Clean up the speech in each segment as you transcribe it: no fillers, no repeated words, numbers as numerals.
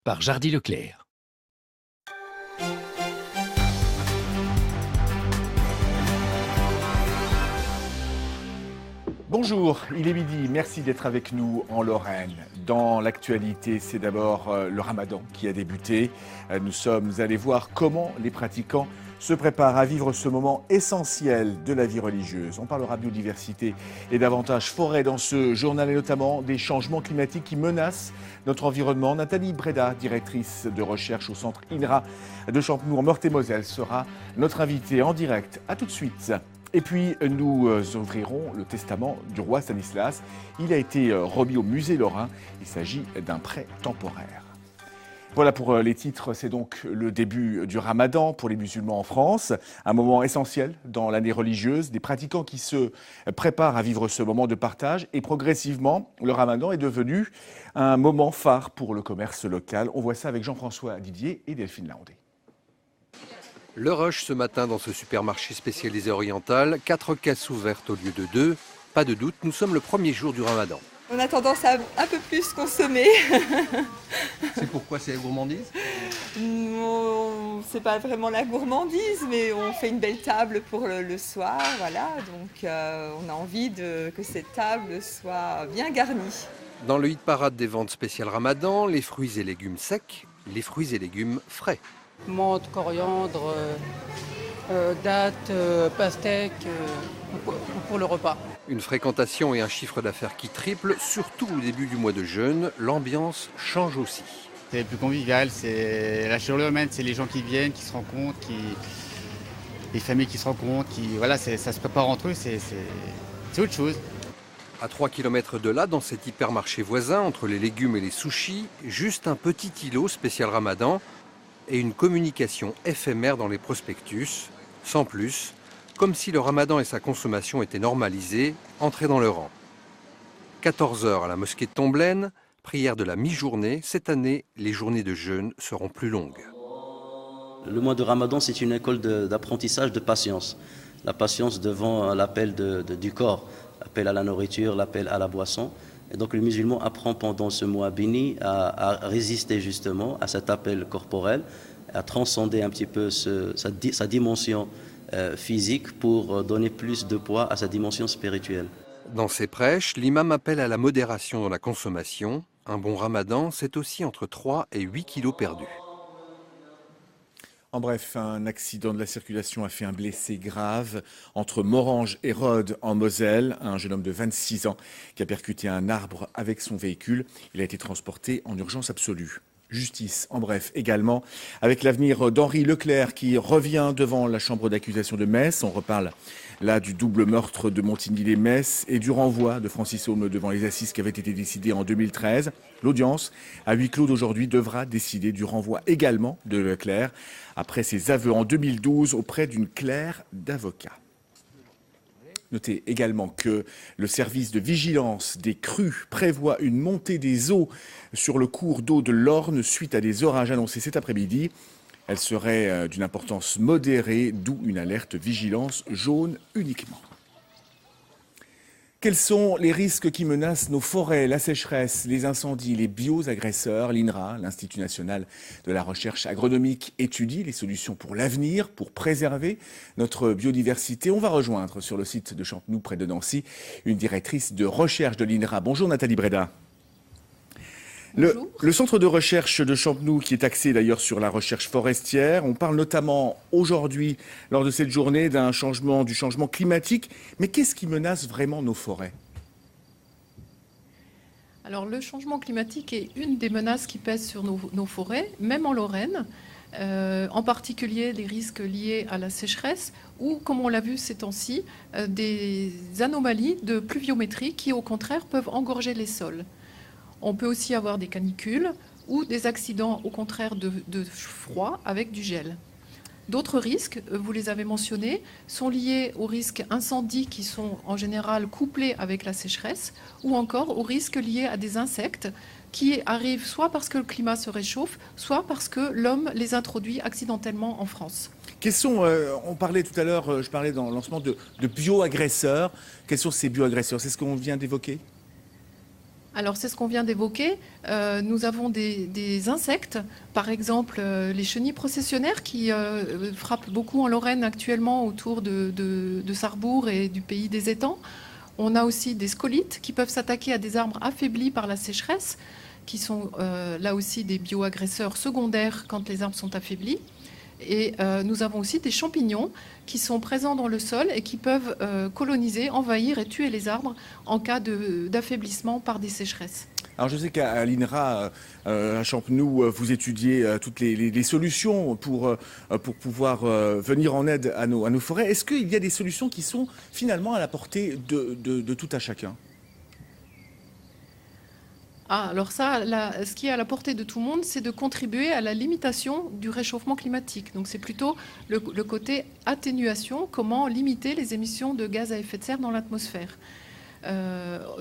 par Jardy Leclerc. Bonjour, il est midi, merci d'être avec nous en Lorraine. Dans l'actualité, c'est d'abord le Ramadan qui a débuté. Nous sommes allés voir comment les pratiquants se préparent à vivre ce moment essentiel de la vie religieuse. On parlera biodiversité et davantage forêt dans ce journal et notamment des changements climatiques qui menacent notre environnement. Nathalie Breda, directrice de recherche au centre INRA de Champenoux en Meurthe-et-Moselle, sera notre invitée en direct. A tout de suite. Et puis, nous ouvrirons le testament du roi Stanislas. Il a été remis au musée lorrain. Il s'agit d'un prêt temporaire. Voilà pour les titres, c'est donc le début du Ramadan pour les musulmans en France. Un moment essentiel dans l'année religieuse, des pratiquants qui se préparent à vivre ce moment de partage. Et progressivement, le Ramadan est devenu un moment phare pour le commerce local. On voit ça avec Jean-François Didier et Delphine Laondé. Le rush ce matin dans ce supermarché spécialisé oriental, 4 caisses ouvertes au lieu de 2. Pas de doute, nous sommes le premier jour du Ramadan. On a tendance à un peu plus consommer. C'est pourquoi c'est la gourmandise ? C'est pas vraiment la gourmandise, mais on fait une belle table pour le soir, voilà. Donc on a envie que cette table soit bien garnie. Dans le hit parade des ventes spéciales Ramadan, les fruits et légumes secs, les fruits et légumes frais. Menthe, coriandre, dattes, pastèques pour le repas. Une fréquentation et un chiffre d'affaires qui triplent, surtout au début du mois de jeûne. L'ambiance change aussi. C'est plus convivial, c'est la chaleur humaine, c'est les gens qui viennent, qui se rencontrent, les familles qui se rencontrent, voilà, ça se prépare entre eux, c'est autre chose. À 3 km de là, dans cet hypermarché voisin, entre les légumes et les sushis, juste un petit îlot spécial Ramadan et une communication éphémère dans les prospectus, sans plus, comme si le Ramadan et sa consommation étaient normalisés, entrés dans le rang. 14h à la mosquée de Tomblaine, prière de la mi-journée. Cette année, les journées de jeûne seront plus longues. Le mois de Ramadan, c'est une école d'apprentissage de patience. La patience devant l'appel du corps, l'appel à la nourriture, l'appel à la boisson. Et donc le musulman apprend pendant ce mois béni à résister justement à cet appel corporel, à transcender un petit peu sa dimension physique pour donner plus de poids à sa dimension spirituelle. Dans ses prêches, l'imam appelle à la modération dans la consommation. Un bon ramadan, c'est aussi entre 3 et 8 kilos perdus. En bref, un accident de la circulation a fait un blessé grave entre Morhange et Rhodes en Moselle. Un jeune homme de 26 ans qui a percuté un arbre avec son véhicule. Il a été transporté en urgence absolue. Justice, en bref, également, avec l'avenir d'Henri Leclerc qui revient devant la chambre d'accusation de Metz. On reparle là du double meurtre de Montigny-lès-Metz et du renvoi de Francis Aume devant les assises qui avait été décidé en 2013. L'audience, à huis clos d'aujourd'hui, devra décider du renvoi également de Leclerc après ses aveux en 2012 auprès d'une clerc d'avocats. Notez également que le service de vigilance des crues prévoit une montée des eaux sur le cours d'eau de l'Orne suite à des orages annoncés cet après-midi. Elle serait d'une importance modérée, d'où une alerte vigilance jaune uniquement. Quels sont les risques qui menacent nos forêts, la sécheresse, les incendies, les bioagresseurs ? L'INRA, l'Institut national de la recherche agronomique, étudie les solutions pour l'avenir, pour préserver notre biodiversité. On va rejoindre sur le site de Champenoux, près de Nancy, une directrice de recherche de l'INRA. Bonjour Nathalie Breda. Le centre de recherche de Champenoux, qui est axé d'ailleurs sur la recherche forestière, on parle notamment aujourd'hui, lors de cette journée, du changement climatique. Mais qu'est-ce qui menace vraiment nos forêts ? Alors le changement climatique est une des menaces qui pèsent sur nos forêts, même en Lorraine, en particulier les risques liés à la sécheresse ou, comme on l'a vu ces temps-ci, des anomalies de pluviométrie qui, au contraire, peuvent engorger les sols. On peut aussi avoir des canicules ou des accidents, au contraire, de froid avec du gel. D'autres risques, vous les avez mentionnés, sont liés aux risques incendies qui sont en général couplés avec la sécheresse ou encore aux risques liés à des insectes qui arrivent soit parce que le climat se réchauffe, soit parce que l'homme les introduit accidentellement en France. On parlait tout à l'heure, je parlais dans le lancement de bioagresseurs. Quels sont ces bioagresseurs ? C'est ce qu'on vient d'évoquer ? Alors c'est ce qu'on vient d'évoquer. Nous avons des insectes, par exemple les chenilles processionnaires qui frappent beaucoup en Lorraine actuellement autour de Sarrebourg et du pays des étangs. On a aussi des scolites qui peuvent s'attaquer à des arbres affaiblis par la sécheresse, qui sont là aussi des bioagresseurs secondaires quand les arbres sont affaiblis. Et nous avons aussi des champignons qui sont présents dans le sol et qui peuvent coloniser, envahir et tuer les arbres en cas d'affaiblissement par des sécheresses. Alors je sais qu'à l'INRA, à Champenoux, vous étudiez toutes les solutions pour pouvoir venir en aide à nos forêts. Est-ce qu'il y a des solutions qui sont finalement à la portée de tout à chacun ? Alors ça, ce qui est à la portée de tout le monde, c'est de contribuer à la limitation du réchauffement climatique. Donc c'est plutôt le côté atténuation, comment limiter les émissions de gaz à effet de serre dans l'atmosphère.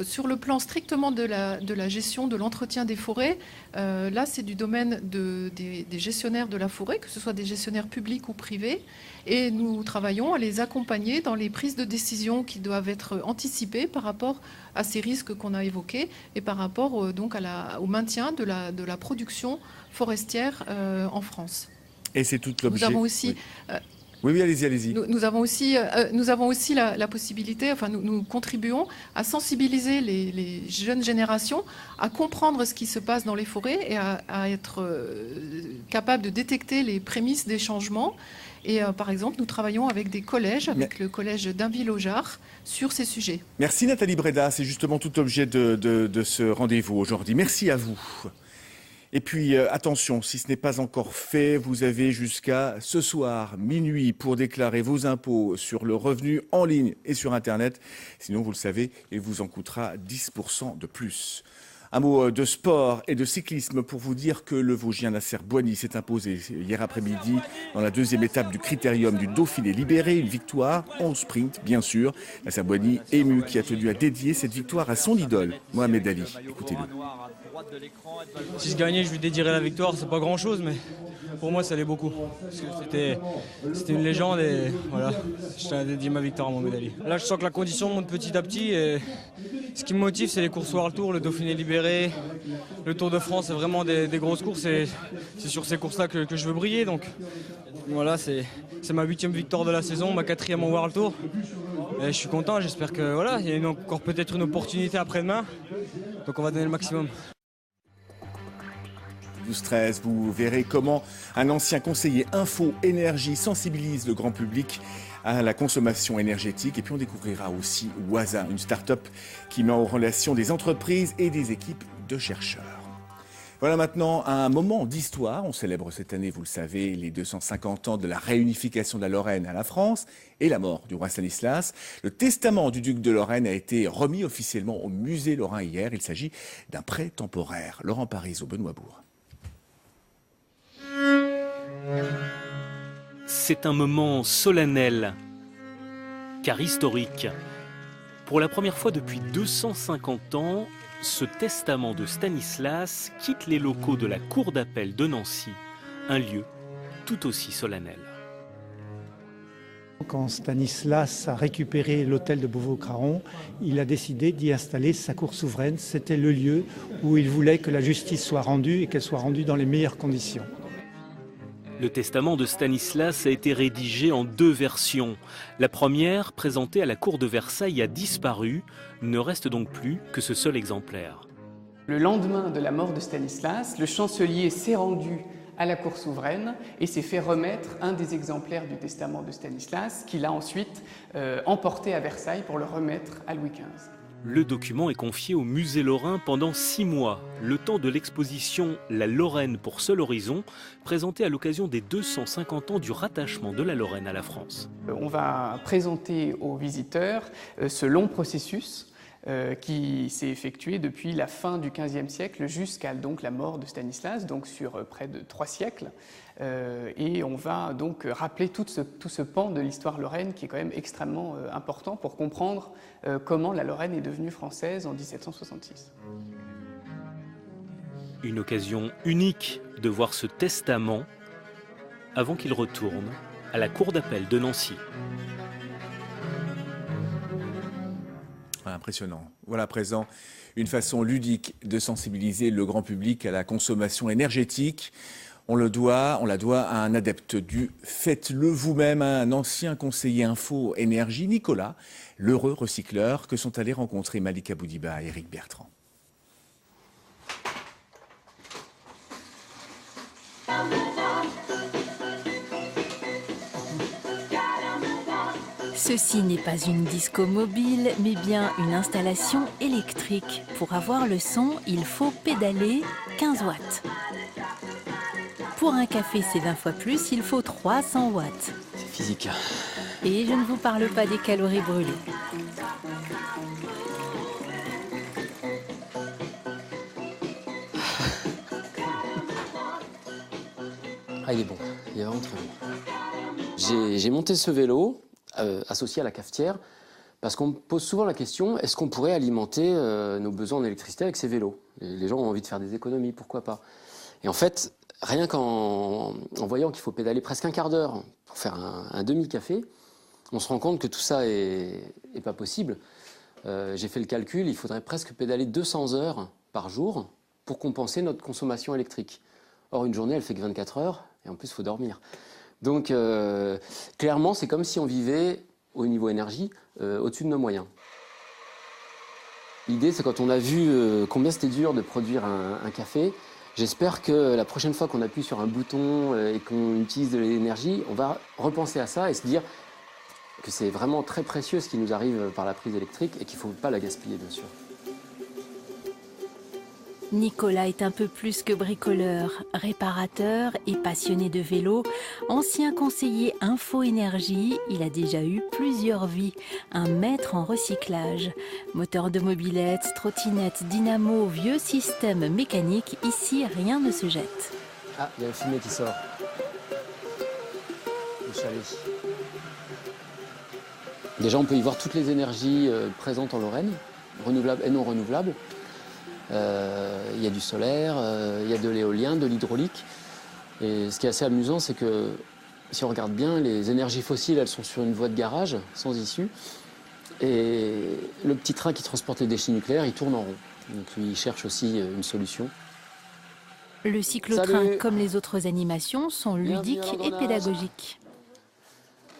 Sur le plan strictement de la gestion, de l'entretien des forêts, là c'est du domaine des gestionnaires de la forêt, que ce soit des gestionnaires publics ou privés, et nous travaillons à les accompagner dans les prises de décision qui doivent être anticipées par rapport à ces risques qu'on a évoqués et par rapport donc au maintien de la production forestière en France. Et c'est tout l'objet. Nous avons aussi... Oui, allez-y. Nous avons aussi la possibilité, enfin nous contribuons à sensibiliser les jeunes générations à comprendre ce qui se passe dans les forêts et à être capables de détecter les prémices des changements. Et par exemple, nous travaillons avec des collèges, avec le collège d'Inville-au-Jard, sur ces sujets. Merci Nathalie Breda, c'est justement tout l'objet de ce rendez-vous aujourd'hui. Merci à vous. Et puis attention, si ce n'est pas encore fait, vous avez jusqu'à ce soir, minuit, pour déclarer vos impôts sur le revenu en ligne et sur Internet. Sinon, vous le savez, il vous en coûtera 10% de plus. Un mot de sport et de cyclisme pour vous dire que le Vosgien Nasser Boigny s'est imposé hier après-midi dans la deuxième étape du Critérium du Dauphiné libéré. Une victoire en sprint, bien sûr. Nasser Boigny ému qui a tenu à dédier cette victoire à son idole, Mohamed Ali. Écoutez-le. Si je gagnais, je lui dédierais la victoire. C'est pas grand-chose, mais pour moi, ça l'est beaucoup. Parce que c'était une légende et voilà, je tiens à dédier ma victoire à Mohamed Ali. Là, je sens que la condition monte petit à petit et ce qui me motive, c'est les courses World Tour, le Dauphiné libéré, le Tour de France. C'est vraiment des grosses courses et c'est sur ces courses-là que je veux briller. Donc voilà, c'est ma 8e victoire de la saison, ma 4e en World Tour. Et je suis content, j'espère que voilà, il y a encore peut-être une opportunité après-demain. Donc on va donner le maximum. 12-13, vous verrez comment un ancien conseiller Info Énergie sensibilise le grand public à la consommation énergétique. Et puis on découvrira aussi Waza, une start-up qui met en relation des entreprises et des équipes de chercheurs. Voilà maintenant un moment d'histoire. On célèbre cette année, vous le savez, les 250 ans de la réunification de la Lorraine à la France et la mort du roi Stanislas. Le testament du duc de Lorraine a été remis officiellement au musée lorrain hier. Il s'agit d'un prêt temporaire. Laurent Parisot, Benoît Bourg. C'est un moment solennel, car historique. Pour la première fois depuis 250 ans, ce testament de Stanislas quitte les locaux de la cour d'appel de Nancy, un lieu tout aussi solennel. Quand Stanislas a récupéré l'hôtel de Beauvau-Craon, il a décidé d'y installer sa cour souveraine. C'était le lieu où il voulait que la justice soit rendue et qu'elle soit rendue dans les meilleures conditions. Le testament de Stanislas a été rédigé en 2 versions. La première, présentée à la cour de Versailles, a disparu. Ne reste donc plus que ce seul exemplaire. Le lendemain de la mort de Stanislas, le chancelier s'est rendu à la cour souveraine et s'est fait remettre un des exemplaires du testament de Stanislas qu'il a ensuite emporté à Versailles pour le remettre à Louis XV. Le document est confié au musée lorrain pendant 6 mois, le temps de l'exposition La Lorraine pour seul horizon, présentée à l'occasion des 250 ans du rattachement de la Lorraine à la France. On va présenter aux visiteurs ce long processus qui s'est effectué depuis la fin du XVe siècle jusqu'à donc la mort de Stanislas, donc sur près de 3 siècles. Et on va donc rappeler tout ce pan de l'histoire lorraine qui est quand même extrêmement important pour comprendre comment la Lorraine est devenue française en 1766. Une occasion unique de voir ce testament avant qu'il retourne à la cour d'appel de Nancy. Impressionnant. Voilà à présent une façon ludique de sensibiliser le grand public à la consommation énergétique. On la doit à un adepte du faites-le vous-même, un ancien conseiller info énergie, Nicolas, l'heureux recycleur que sont allés rencontrer Malika Boudiba et Eric Bertrand. Ceci n'est pas une disco mobile, mais bien une installation électrique. Pour avoir le son, il faut pédaler 15 watts. Pour un café, c'est 20 fois plus, il faut 300 watts. C'est physique. Et je ne vous parle pas des calories brûlées. Ah, il est bon, il est vraiment très bon. J'ai monté ce vélo associé à la cafetière parce qu'on me pose souvent la question, est-ce qu'on pourrait alimenter nos besoins en électricité avec ces vélos? Les gens ont envie de faire des économies, pourquoi pas? Et en fait, rien qu'en voyant qu'il faut pédaler presque un quart d'heure pour faire un demi-café, on se rend compte que tout ça est pas possible. J'ai fait le calcul, il faudrait presque pédaler 200 heures par jour pour compenser notre consommation électrique. Or, une journée, elle fait que 24 heures, et en plus, il faut dormir. Donc, clairement, c'est comme si on vivait, au niveau énergie, au-dessus de nos moyens. L'idée, c'est quand on a vu combien c'était dur de produire un café, j'espère que la prochaine fois qu'on appuie sur un bouton et qu'on utilise de l'énergie, on va repenser à ça et se dire que c'est vraiment très précieux ce qui nous arrive par la prise électrique et qu'il ne faut pas la gaspiller, bien sûr. Nicolas est un peu plus que bricoleur, réparateur et passionné de vélo. Ancien conseiller info-énergie, il a déjà eu plusieurs vies. Un maître en recyclage. Moteur de mobilette, trottinette, dynamo, vieux système mécanique, ici rien ne se jette. Ah, il y a le fumet qui sort. Le chalet. Déjà, on peut y voir toutes les énergies présentes en Lorraine, renouvelables et non renouvelables. Il y a du solaire, il y a de l'éolien, de l'hydraulique. Et ce qui est assez amusant, c'est que si on regarde bien, les énergies fossiles, elles sont sur une voie de garage, sans issue. Et le petit train qui transporte les déchets nucléaires, il tourne en rond. Donc il cherche aussi une solution. Le cyclotrain, comme les autres animations, sont ludiques et pédagogiques.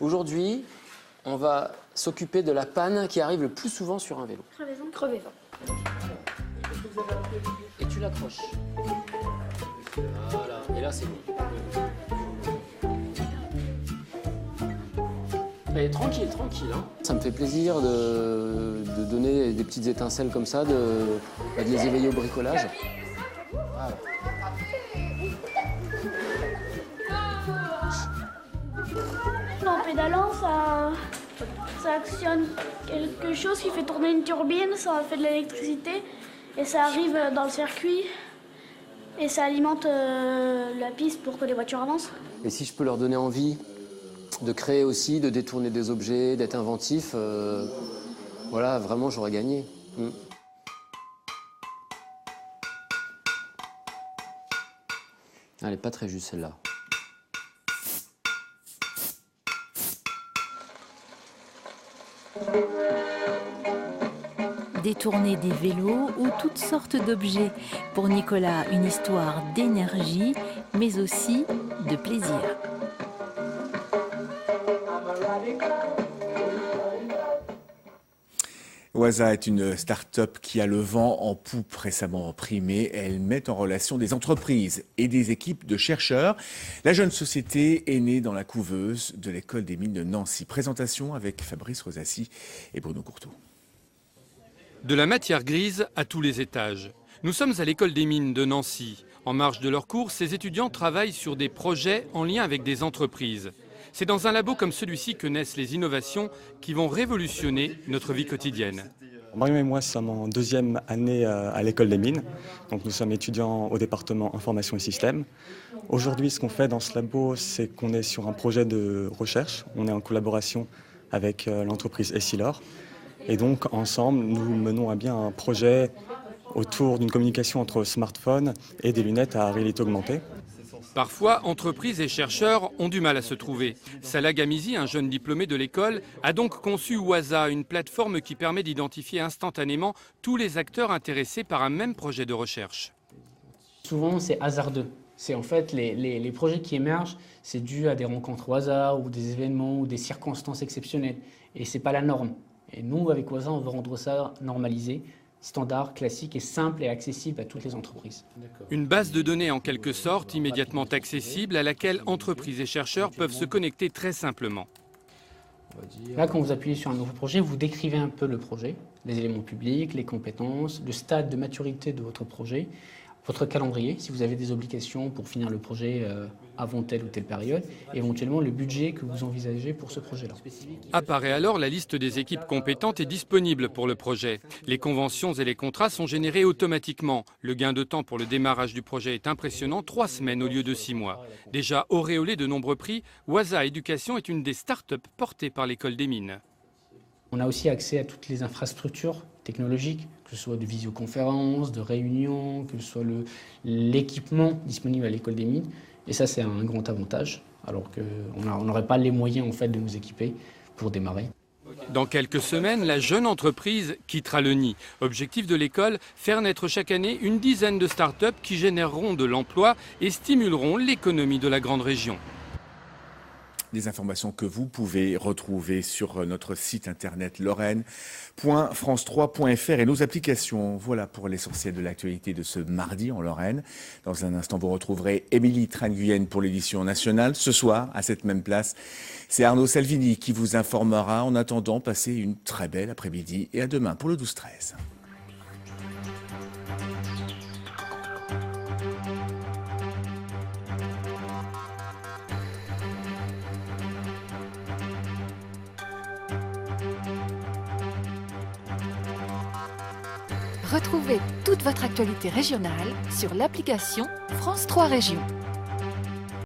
Aujourd'hui, on va s'occuper de la panne qui arrive le plus souvent sur un vélo. Crevaison. Et tu l'accroches. Voilà, et là c'est bon. Et tranquille, tranquille. Hein. Ça me fait plaisir de donner des petites étincelles comme ça, de les éveiller au bricolage. Voilà. En pédalant, ça actionne quelque chose qui fait tourner une turbine, ça fait de l'électricité et ça arrive dans le circuit et ça alimente la piste pour que les voitures avancent. Et si je peux leur donner envie de créer aussi, de détourner des objets, d'être inventif, voilà, vraiment j'aurais gagné. Elle n'est pas très juste celle-là. Détourner des vélos ou toutes sortes d'objets. Pour Nicolas, une histoire d'énergie, mais aussi de plaisir. Waza est une start-up qui a le vent en poupe récemment primée. Elle met en relation des entreprises et des équipes de chercheurs. La jeune société est née dans la couveuse de l'école des mines de Nancy. Présentation avec Fabrice Rosassi et Bruno Courteau. De la matière grise à tous les étages. Nous sommes à l'école des mines de Nancy. En marge de leurs cours, ces étudiants travaillent sur des projets en lien avec des entreprises. C'est dans un labo comme celui-ci que naissent les innovations qui vont révolutionner notre vie quotidienne. Marion et moi sommes en deuxième année à l'école des mines. Donc nous sommes étudiants au département information et systèmes. Aujourd'hui, ce qu'on fait dans ce labo, c'est qu'on est sur un projet de recherche. On est en collaboration avec l'entreprise Essilor. Et donc ensemble, nous menons à bien un projet autour d'une communication entre smartphones et des lunettes à réalité augmentée. Parfois, entreprises et chercheurs ont du mal à se trouver. Salah Gamizi, un jeune diplômé de l'école, a donc conçu Waza, une plateforme qui permet d'identifier instantanément tous les acteurs intéressés par un même projet de recherche. Souvent, c'est hasardeux. C'est en fait les projets qui émergent, c'est dû à des rencontres au hasard ou des événements ou des circonstances exceptionnelles. Et ce n'est pas la norme. Et nous, avec Waza, on veut rendre ça normalisé, standard, classique et simple et accessible à toutes les entreprises. Une base de données en quelque sorte, immédiatement accessible, à laquelle entreprises et chercheurs peuvent se connecter très simplement. Là, quand vous appuyez sur un nouveau projet, vous décrivez un peu le projet, les éléments publics, les compétences, le stade de maturité de votre projet, votre calendrier, si vous avez des obligations pour finir le projet avant telle ou telle période, et éventuellement le budget que vous envisagez pour ce projet-là. Apparaît alors la liste des équipes compétentes et disponibles pour le projet. Les conventions et les contrats sont générés automatiquement. Le gain de temps pour le démarrage du projet est impressionnant, 3 semaines au lieu de 6 mois. Déjà auréolé de nombreux prix, Waza Éducation est une des start-up portées par l'École des Mines. On a aussi accès à toutes les infrastructures technologiques, que ce soit de visioconférences, de réunions, que ce soit l'équipement disponible à l'École des Mines. Et ça, c'est un grand avantage, alors qu'on n'aurait pas les moyens en fait, de nous équiper pour démarrer. Dans quelques semaines, la jeune entreprise quittera le nid. Objectif de l'école, faire naître chaque année une dizaine de start-up qui généreront de l'emploi et stimuleront l'économie de la grande région. Des informations que vous pouvez retrouver sur notre site internet lorraine.france3.fr et nos applications. Voilà pour l'essentiel de l'actualité de ce mardi en Lorraine. Dans un instant, vous retrouverez Émilie Train-Guyenne pour l'édition nationale. Ce soir, à cette même place, c'est Arnaud Salvini qui vous informera. En attendant, passez une très belle après-midi et à demain pour le 12-13. Retrouvez toute votre actualité régionale sur l'application France 3 Régions.